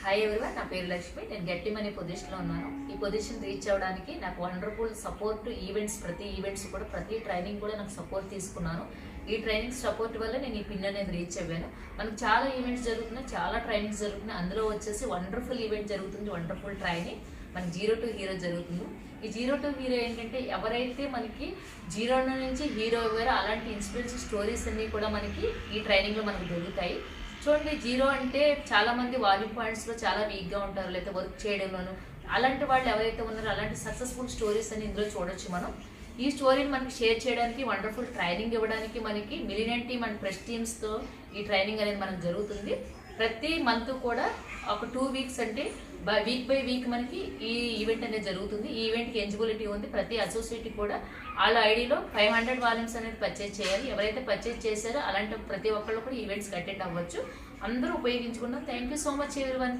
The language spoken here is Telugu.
హాయ్ ఎవరివన్, నా పేరు లక్ష్మి. నేను గట్టి మనీ పొజిషన్లో ఉన్నాను. ఈ పొజిషన్ రీచ్ అవ్వడానికి నాకు వండర్ఫుల్ సపోర్ట్ ఈవెంట్స్, ప్రతి ట్రైనింగ్ కూడా నాకు సపోర్ట్ తీసుకున్నాను. ఈ ట్రైనింగ్ సపోర్ట్ వల్ల నేను ఈ పిన్ అనేది రీచ్ అవ్వాను. మనకు చాలా ఈవెంట్స్ జరుగుతున్నాయి, చాలా ట్రైనింగ్స్ జరుగుతున్నాయి. అందులో వచ్చేసి వండర్ఫుల్ ఈవెంట్ జరుగుతుంది, వండర్ఫుల్ ట్రైనింగ్ మనకి 0 to హీరో జరుగుతుంది. ఈ 0 to హీరో ఏంటంటే ఎవరైతే మనకి జీరో నుంచి హీరో అయ్యారో అలాంటి ఇన్స్పిరేషన్ స్టోరీస్ అన్నీ కూడా మనకి ఈ ట్రైనింగ్లో మనకు దొరుకుతాయి. చూడండి, జీరో అంటే చాలామంది వాల్యూమ్ పాయింట్స్లో చాలా వీక్గా ఉంటారు, లేకపోతే వర్క్ చేయడంలోను. అలాంటి వాళ్ళు ఎవరైతే ఉన్నారో అలాంటి సక్సెస్ఫుల్ స్టోరీస్ అని ఇందులో చూడొచ్చు మనం. ఈ స్టోరీని మనకి షేర్ చేయడానికి, వండర్ఫుల్ ట్రైనింగ్ ఇవ్వడానికి మనకి మిలియన్ టీమ్ అండ్ ప్రెస్ టీమ్స్తో ఈ ట్రైనింగ్ అనేది మనకు జరుగుతుంది. ప్రతి మంత్ కూడా ఒక 2 weeks అంటే వీక్ బై వీక్ మనకి ఈ ఈవెంట్ అనేది జరుగుతుంది. ఈ ఈవెంట్కి ఎలిజిబిలిటీ ఉంది. ప్రతి అసోసియేట్ కూడా వాళ్ళ ఐడిలో 500 వాల్యూమ్స్ అనేది పర్చేజ్ చేయాలి. ఎవరైతే పర్చేజ్ చేశారో అలాంటి ప్రతి ఒక్కళ్ళు కూడా ఈవెంట్స్కి అటెండ్ అవ్వచ్చు. అందరూ ఉపయోగించుకున్నాం. Thank you so much everyone.